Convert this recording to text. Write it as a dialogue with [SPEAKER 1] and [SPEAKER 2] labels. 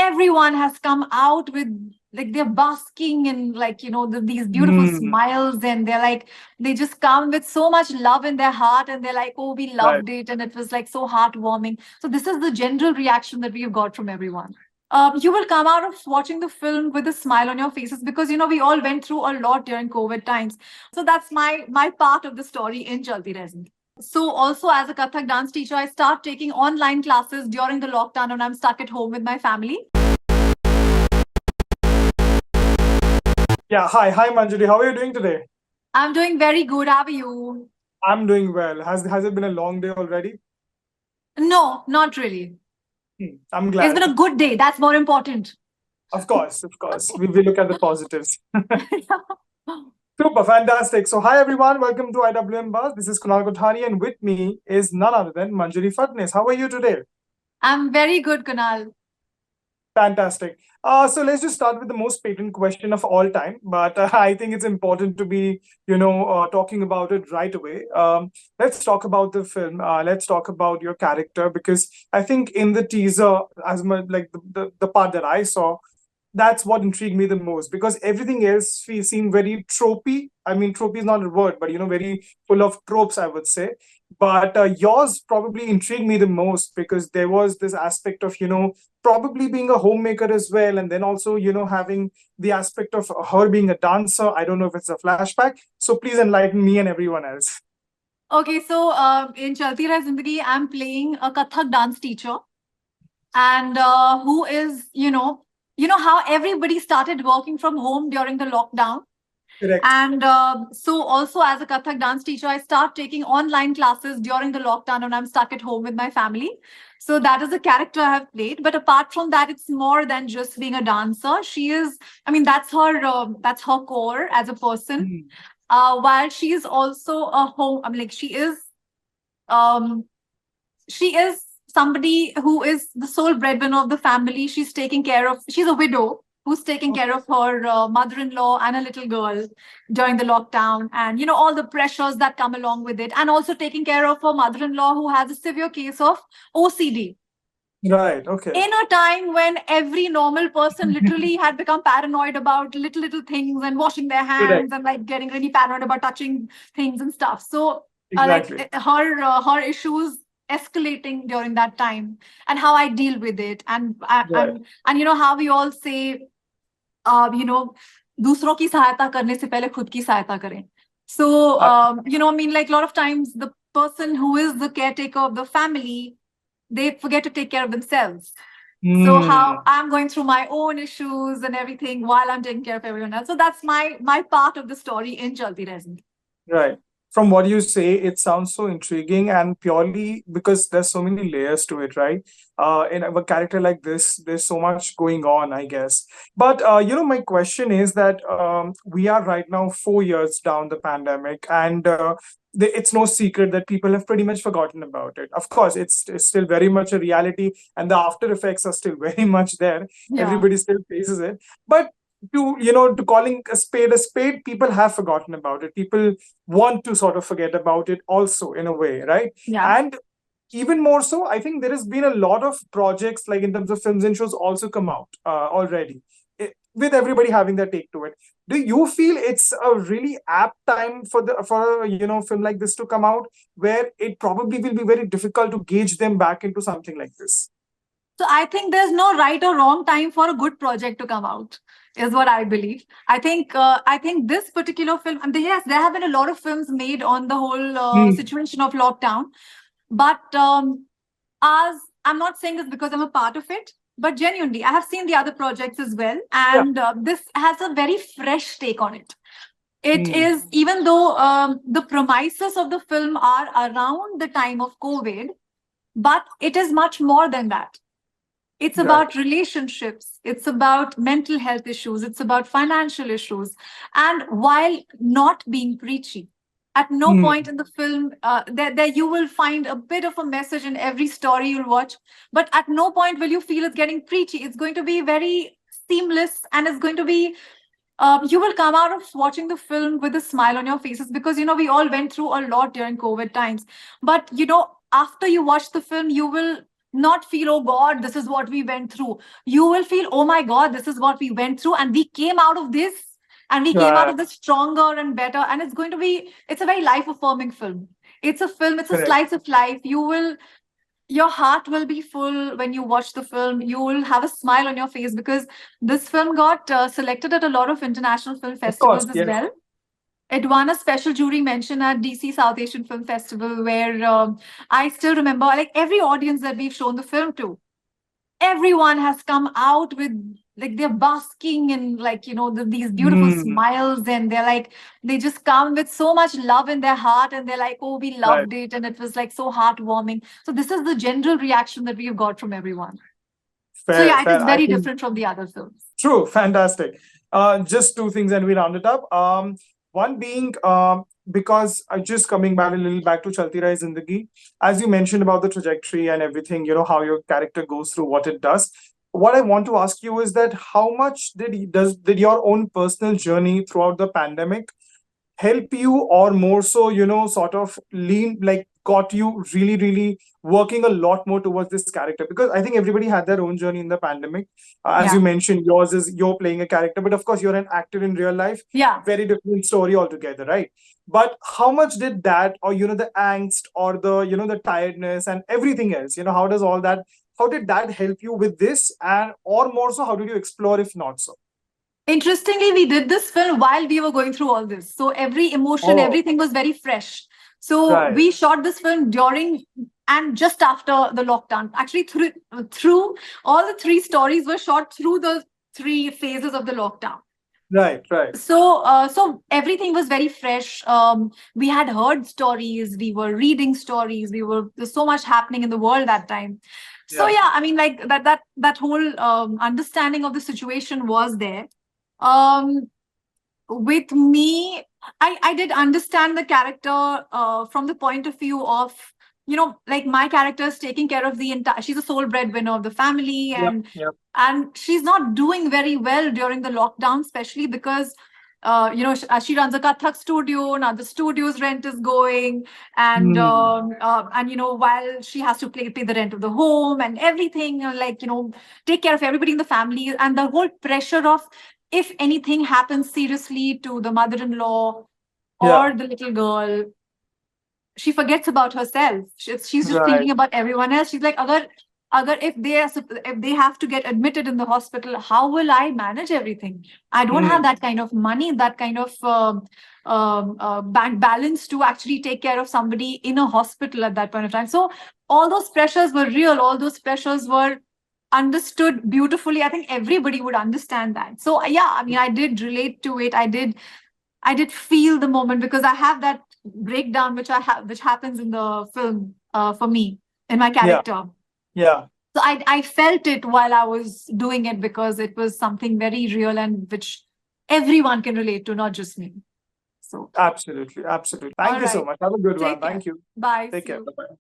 [SPEAKER 1] everyone has come out with, like, they're basking in, like, these beautiful
[SPEAKER 2] Hmm.
[SPEAKER 1] smiles, and they're like, they just come with so much love in their heart, and they're like, oh, we
[SPEAKER 2] Right.
[SPEAKER 1] loved it, and it was like so heartwarming. So this is the general reaction that we've got from everyone. You will come out of watching the film with a smile on your faces, because we all went through a lot during COVID times. So that's my part of the story in Chalti Rahe Zindagi. So also, as a Kathak dance teacher, I start taking online classes during the lockdown when I'm stuck at home with my family.
[SPEAKER 2] Yeah. Hi, Manjari. How are you doing today?
[SPEAKER 1] I'm doing very good. How are you?
[SPEAKER 2] I'm doing well. Has it been a long day already?
[SPEAKER 1] No, not really.
[SPEAKER 2] I'm
[SPEAKER 1] It's
[SPEAKER 2] glad.
[SPEAKER 1] been a good day. That's more important.
[SPEAKER 2] Of course, of course. We look at the positives. Super, fantastic. So, hi everyone. Welcome to IWMBuzz. This is Kunal Kothari, and with me is none other than Manjari Fadnis. How are you today?
[SPEAKER 1] I'm very good, Kunal.
[SPEAKER 2] Fantastic. So let's just start with the most patent question of all time. But I think it's important to be, talking about it right away. Let's talk about the film. Let's talk about your character, because I think in the teaser, as much like the part that I saw, that's what intrigued me the most, because everything else seemed very tropey. I mean, tropey is not a word, but very full of tropes, I would say. But yours probably intrigued me the most, because there was this aspect of probably being a homemaker as well, and then also having the aspect of her being a dancer. I don't know if it's a flashback, so please enlighten me and everyone else.
[SPEAKER 1] Okay, so in Chalti Rahe Zindagi, I'm playing a Kathak dance teacher, and who is, how everybody started working from home during the lockdown.
[SPEAKER 2] Correct.
[SPEAKER 1] And so also, as a Kathak dance teacher, I start taking online classes during the lockdown when I'm stuck at home with my family. So that is a character I have played. But apart from that, it's more than just being a dancer. She is, I mean, that's her core as a person.
[SPEAKER 2] Hmm.
[SPEAKER 1] While she is also a home, I mean, like, um, she is somebody who is the sole breadwinner of the family. She's taking care of, she's a widow who's taking care of her mother-in-law and a little girl during the lockdown, and all the pressures that come along with it, and also taking care of her mother-in-law who has a severe case of OCD
[SPEAKER 2] Right. Okay.
[SPEAKER 1] in a time when every normal person literally had become paranoid about little things, and washing their
[SPEAKER 2] Correct.
[SPEAKER 1] hands, and like getting really paranoid about touching things and stuff. So
[SPEAKER 2] Exactly.
[SPEAKER 1] her issues escalating during that time, and how I deal with it, and
[SPEAKER 2] Right.
[SPEAKER 1] how we all say, दूसरों की सहायता करने से पहले खुद की सहायता करें. So, I mean, like, a lot of times the person who is the caretaker of the family, they forget to take care of themselves. So how
[SPEAKER 2] Hmm.
[SPEAKER 1] I'm going through my own issues and everything while I'm taking care of everyone else. So that's my part of the story in Chalti Rahe Zindagi.
[SPEAKER 2] Right. From what you say, it sounds so intriguing, and purely because there's so many layers to it, right? In a character like this, there's so much going on, I guess. But my question is that we are right now 4 years down the pandemic, and it's no secret that people have pretty much forgotten about it. Of course, it's still very much a reality, and the after effects are still very much there.
[SPEAKER 1] Yeah.
[SPEAKER 2] Everybody still faces it, but to calling a spade, people have forgotten about it. People want to sort of forget about it also, in a way, right?
[SPEAKER 1] Yeah.
[SPEAKER 2] And even more so, I think there has been a lot of projects, like in terms of films and shows, also come out already, with everybody having their take to it. Do you feel it's a really apt time for a film like this to come out, where it probably will be very difficult to gauge them back into something like this?
[SPEAKER 1] So I think there's no right or wrong time for a good project to come out, is what I believe. I think this particular film, and yes, there have been a lot of films made on the whole
[SPEAKER 2] Hmm.
[SPEAKER 1] situation of lockdown, but as I'm not saying this because I'm a part of it, but genuinely, I have seen the other projects as well,
[SPEAKER 2] Yeah.
[SPEAKER 1] and this has a very fresh take on it. It
[SPEAKER 2] Hmm.
[SPEAKER 1] is, even though the premises of the film are around the time of COVID, but it is much more than that. It's
[SPEAKER 2] Right.
[SPEAKER 1] about relationships. It's about mental health issues. It's about financial issues. And while not being preachy, at no
[SPEAKER 2] Hmm.
[SPEAKER 1] point in the film, there you will find a bit of a message in every story you'll watch. But at no point will you feel it's getting preachy. It's going to be very seamless, and it's going to be, you will come out of watching the film with a smile on your faces, because, we all went through a lot during COVID times. But, after you watch the film, you will not feel, oh God, this is what we went through. You will feel, oh my God, this is what we went through, and we came out of this, and we came out
[SPEAKER 2] Right.
[SPEAKER 1] of this stronger and better. And it's a very life affirming film. It's a film, it's a
[SPEAKER 2] Correct.
[SPEAKER 1] slice of life. Your heart will be full when you watch the film. You will have a smile on your face, because this film got selected at a lot of international film
[SPEAKER 2] Of course.
[SPEAKER 1] festivals as
[SPEAKER 2] Yes.
[SPEAKER 1] well. It won a special jury mention at DC South Asian Film Festival, where I still remember, like, every audience that we've shown the film to, everyone has come out with, like, they're basking in, like, these beautiful
[SPEAKER 2] Mm,
[SPEAKER 1] smiles, and they just come with so much love in their heart, and they're like, oh, we
[SPEAKER 2] right.
[SPEAKER 1] loved it, and it was like so heartwarming. So this is the general reaction that we've got from everyone. So
[SPEAKER 2] Fair,
[SPEAKER 1] yeah, it
[SPEAKER 2] fair.
[SPEAKER 1] is
[SPEAKER 2] I
[SPEAKER 1] very
[SPEAKER 2] think
[SPEAKER 1] different from the other films.
[SPEAKER 2] true. Fantastic. Just two things and we round it up. One being, because I just coming back a little back to Chalti Rahe Zindagi, as you mentioned about the trajectory and everything, how your character goes through what it does. What I want to ask you is that how much did your own personal journey throughout the pandemic help you, or more so, sort of got you really, really working a lot more towards this character? Because I think everybody had their own journey in the pandemic. As you
[SPEAKER 1] Yeah.
[SPEAKER 2] mentioned, yours is you're playing a character, but of course, you're an actor in real life.
[SPEAKER 1] Yeah.
[SPEAKER 2] Very different story altogether, right? But how much did that, or, the angst, or the tiredness and everything else, how does all that, how did that help you with this? And, or more so, how did you explore, if not so?
[SPEAKER 1] Interestingly, we did this film while we were going through all this. So every emotion,
[SPEAKER 2] Oh,
[SPEAKER 1] everything was very fresh. So
[SPEAKER 2] right,
[SPEAKER 1] we shot this film during and just after the lockdown. Actually, through all the three stories were shot through the three phases of the lockdown.
[SPEAKER 2] right.
[SPEAKER 1] So everything was very fresh. We had heard stories, we were reading stories, there's so much happening in the world that time. So
[SPEAKER 2] Yeah,
[SPEAKER 1] yeah, I mean, like that whole understanding of the situation was there. Um, with me, I did understand the character from the point of view of, like, my character is taking care of the entire, she's a sole breadwinner of the family,
[SPEAKER 2] yeah, yeah.
[SPEAKER 1] and she's not doing very well during the lockdown, especially because she runs a Kathak studio. Now the studio's rent is going, and
[SPEAKER 2] Hmm.
[SPEAKER 1] while she has to pay the rent of the home and everything, take care of everybody in the family, and the whole pressure of, if anything happens seriously to the mother-in-law
[SPEAKER 2] Yeah,
[SPEAKER 1] or the little girl, she forgets about herself. She's just
[SPEAKER 2] right.
[SPEAKER 1] thinking about everyone else. She's like, agar if they have to get admitted in the hospital, how will I manage everything? I don't have
[SPEAKER 2] Hmm.
[SPEAKER 1] that kind of money, that kind of bank balance to actually take care of somebody in a hospital at that point of time. So all those pressures were real. All those pressures were understood beautifully. I think everybody would understand that. So yeah, I mean, I did relate to it. I did feel the moment, because I have that breakdown which happens in the film for me, in my
[SPEAKER 2] Yeah,
[SPEAKER 1] character.
[SPEAKER 2] yeah.
[SPEAKER 1] So I felt it while I was doing it, because it was something very real and which everyone can relate to, not just me. So
[SPEAKER 2] Absolutely, absolutely.
[SPEAKER 1] all
[SPEAKER 2] Thank you so
[SPEAKER 1] right,
[SPEAKER 2] much. Have a good one.
[SPEAKER 1] take care.
[SPEAKER 2] Thank you.
[SPEAKER 1] Bye.
[SPEAKER 2] Take
[SPEAKER 1] See
[SPEAKER 2] care.
[SPEAKER 1] you.
[SPEAKER 2] Bye-bye.